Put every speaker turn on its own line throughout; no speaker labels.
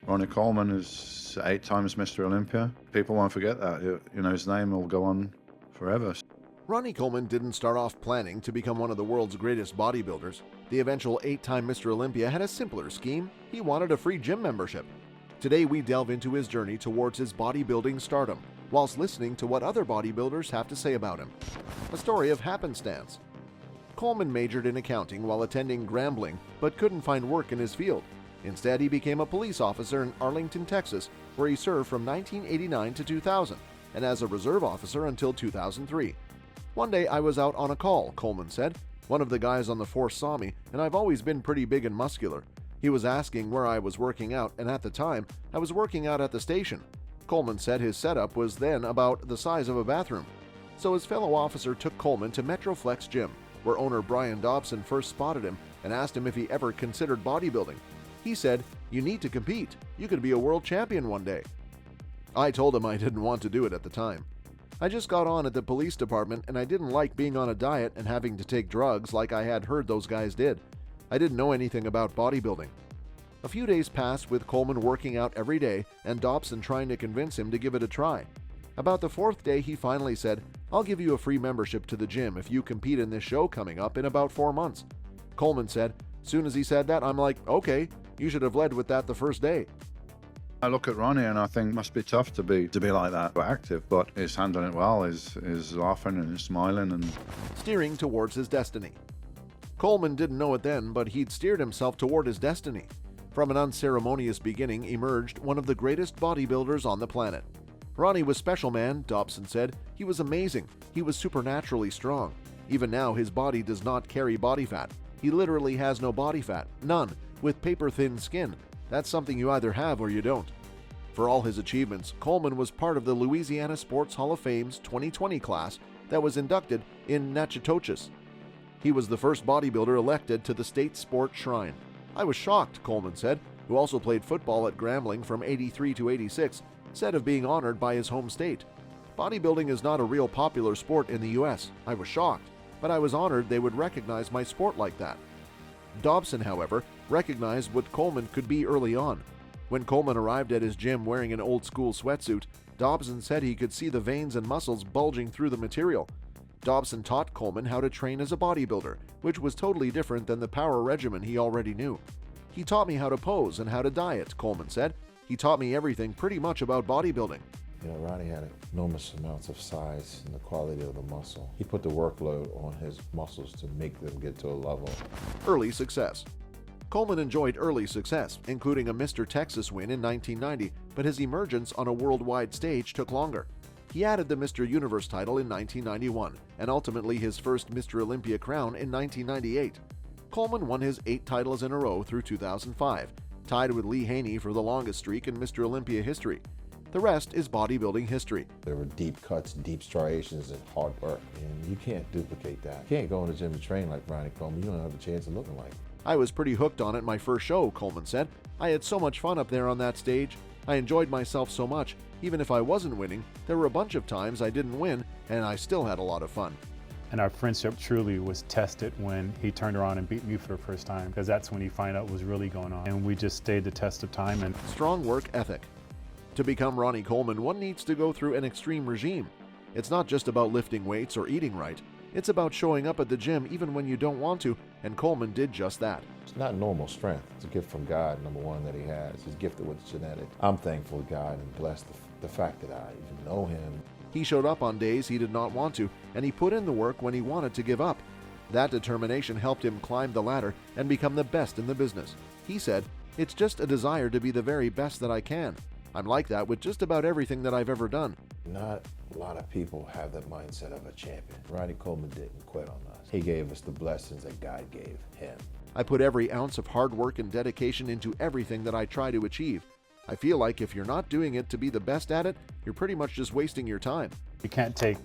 Ronnie Coleman is 8 times Mr. Olympia. People won't forget that. His name will go on forever.
Ronnie Coleman didn't start off planning to become one of the world's greatest bodybuilders. The eventual 8-time Mr. Olympia had a simpler scheme. He wanted a free gym membership. Today we delve into his journey towards his bodybuilding stardom, whilst listening to what other bodybuilders have to say about him. A story of happenstance. Coleman majored in accounting while attending Grambling, but couldn't find work in his field. Instead, he became a police officer in Arlington, Texas, where he served from 1989 to 2000, and as a reserve officer until 2003. "One day I was out on a call," Coleman said. "One of the guys on the force saw me, and I've always been pretty big and muscular. He was asking where I was working out, and at the time, I was working out at the station." Coleman said his setup was then about the size of a bathroom. So his fellow officer took Coleman to Metroflex Gym, where owner Brian Dobson first spotted him and asked him if he ever considered bodybuilding. He said, "You need to compete. You could be a world champion one day." I told him I didn't want to do it at the time. I just got on at the police department and I didn't like being on a diet and having to take drugs like I had heard those guys did. I didn't know anything about bodybuilding. A few days passed with Coleman working out every day and Dobson trying to convince him to give it a try. About the 4th day, he finally said, "I'll give you a free membership to the gym if you compete in this show coming up in about 4 months." Coleman said, "Soon as he said that, I'm like, okay, you should have led with that the first day."
I look at Ronnie and I think it must be tough to be like that, active, but he's handling it well. He's laughing and he's smiling and
steering towards his destiny. Coleman didn't know it then, but he'd steered himself toward his destiny. From an unceremonious beginning emerged one of the greatest bodybuilders on the planet. Ronnie was special, man, Dobson said. He was amazing. He was supernaturally strong. Even now, his body does not carry body fat. He literally has no body fat, none, with paper-thin skin. That's something you either have or you don't. For all his achievements, Coleman was part of the Louisiana Sports Hall of Fame's 2020 class that was inducted in Natchitoches. He was the first bodybuilder elected to the state sport shrine. "I was shocked," Coleman said, who also played football at Grambling from 83 to 86, said of being honored by his home state. "Bodybuilding is not a real popular sport in the US. I was shocked, but I was honored they would recognize my sport like that." Dobson, however, recognized what Coleman could be early on. When Coleman arrived at his gym wearing an old-school sweatsuit, Dobson said he could see the veins and muscles bulging through the material. Dobson taught Coleman how to train as a bodybuilder, which was totally different than the power regimen he already knew. "He taught me how to pose and how to diet," Coleman said. "He taught me everything pretty much about bodybuilding."
Ronnie had enormous amounts of size and the quality of the muscle. He put the workload on his muscles to make them get to a level.
Early success. Coleman enjoyed early success, including a Mr. Texas win in 1990, but his emergence on a worldwide stage took longer. He added the Mr. Universe title in 1991, and ultimately his first Mr. Olympia crown in 1998. Coleman won his 8 titles in a row through 2005, tied with Lee Haney for the longest streak in Mr. Olympia history. The rest is bodybuilding history.
There were deep cuts, deep striations, and hard work, and you can't duplicate that. You can't go in the gym and train like Ronnie Coleman. You don't have a chance of looking like him.
"I was pretty hooked on it my first show," Coleman said. "I had so much fun up there on that stage. I enjoyed myself so much. Even if I wasn't winning, there were a bunch of times I didn't win, and I still had a lot of fun."
And our friendship truly was tested when he turned around and beat me for the first time, because that's when he found out what was really going on. And we just stayed the test of time. And
strong work ethic. To become Ronnie Coleman, one needs to go through an extreme regime. It's not just about lifting weights or eating right. It's about showing up at the gym even when you don't want to, and Coleman did just that.
It's not normal strength. It's a gift from God, number one, that he has. He's gifted with genetics. I'm thankful to God and blessed the fact that I even know him.
He showed up on days he did not want to, and he put in the work when he wanted to give up. That determination helped him climb the ladder and become the best in the business. He said, "It's just a desire to be the very best that I can. I'm like that with just about everything that I've ever done."
Not a lot of people have the mindset of a champion. Ronnie Coleman didn't quit on us. He gave us the blessings that God gave him.
"I put every ounce of hard work and dedication into everything that I try to achieve. I feel like if you're not doing it to be the best at it, you're pretty much just wasting your time."
you can't take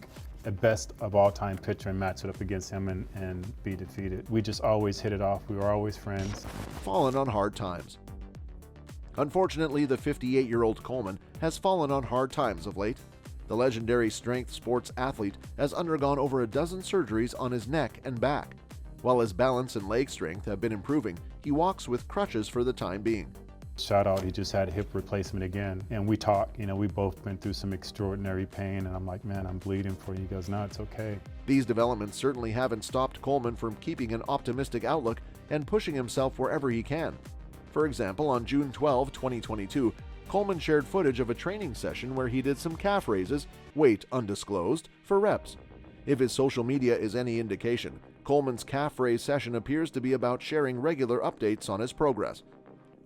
a best of all time picture and match it up against him and be defeated. We just always hit it off. We were always friends.
Fallen on hard times. Unfortunately, the 58-year-old Coleman has fallen on hard times of late. The legendary strength sports athlete has undergone over a dozen surgeries on his neck and back. While his balance and leg strength have been improving, he walks with crutches for the time being.
Shout out, he just had a hip replacement again. And we talked, we both went through some extraordinary pain. And I'm like, man, I'm bleeding for you. He goes, no, it's okay.
These developments certainly haven't stopped Coleman from keeping an optimistic outlook and pushing himself wherever he can. For example, on June 12, 2022, Coleman shared footage of a training session where he did some calf raises, weight undisclosed, for reps. If his social media is any indication, Coleman's calf raise session appears to be about sharing regular updates on his progress.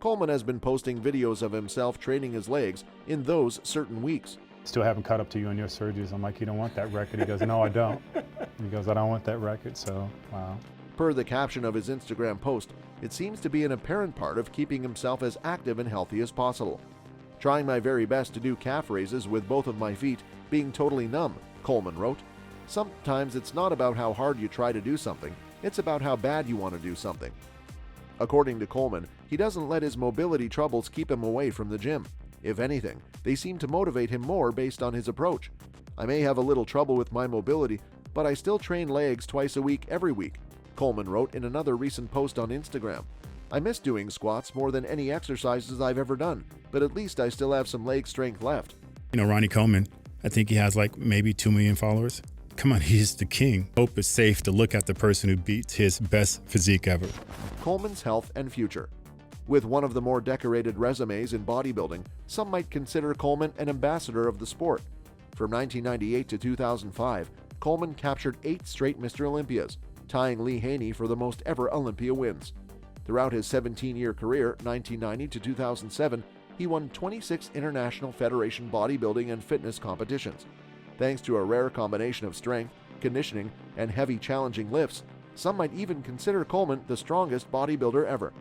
Coleman has been posting videos of himself training his legs in those certain weeks.
Still haven't caught up to you on your surgeries. I'm like, you don't want that record? He goes, no, I don't. He goes, I don't want that record, so wow.
Per the caption of his Instagram post, it seems to be an apparent part of keeping himself as active and healthy as possible. Trying my very best to do calf raises with both of my feet being totally numb, Coleman wrote. Sometimes it's not about how hard you try to do something, it's about how bad you want to do something. According to Coleman, he doesn't let his mobility troubles keep him away from the gym. If anything, they seem to motivate him more based on his approach. I may have a little trouble with my mobility, but I still train legs twice a week every week, Coleman wrote in another recent post on Instagram. I miss doing squats more than any exercises I've ever done, but at least I still have some leg strength left.
Ronnie Coleman, I think he has like maybe 2 million followers. Come on, he's the king. Hope it's safe to look at the person who beats his best physique ever.
Coleman's health and future. With one of the more decorated resumes in bodybuilding, some might consider Coleman an ambassador of the sport. From 1998 to 2005, Coleman captured 8 straight Mr. Olympias, tying Lee Haney for the most ever Olympia wins. Throughout his 17-year career, 1990 to 2007, he won 26 International Federation bodybuilding and fitness competitions. Thanks to a rare combination of strength, conditioning, and heavy challenging lifts, some might even consider Coleman the strongest bodybuilder ever.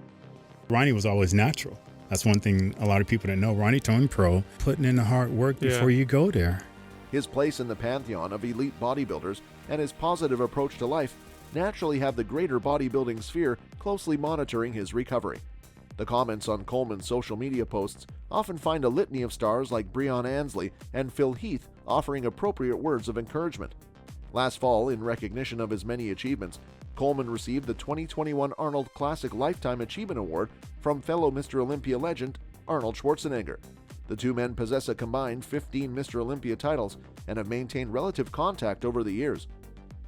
Ronnie was always natural. That's one thing a lot of people didn't know. Ronnie turned pro, putting in the hard work before you go there.
His place in the pantheon of elite bodybuilders and his positive approach to life naturally have the greater bodybuilding sphere closely monitoring his recovery. The comments on Coleman's social media posts often find a litany of stars like Breon Ansley and Phil Heath offering appropriate words of encouragement. Last fall, in recognition of his many achievements, Coleman received the 2021 Arnold Classic Lifetime Achievement Award from fellow Mr. Olympia legend Arnold Schwarzenegger. The two men possess a combined 15 Mr. Olympia titles and have maintained relative contact over the years.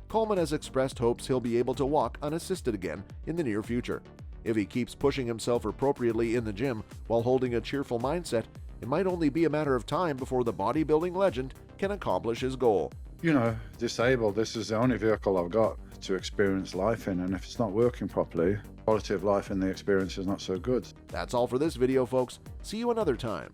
Coleman has expressed hopes he'll be able to walk unassisted again in the near future. If he keeps pushing himself appropriately in the gym while holding a cheerful mindset, it might only be a matter of time before the bodybuilding legend can accomplish his goal.
Disabled, this is the only vehicle I've got to experience life in, and if it's not working properly, quality of life in the experience is not so good.
That's all for this video, folks. See you another time.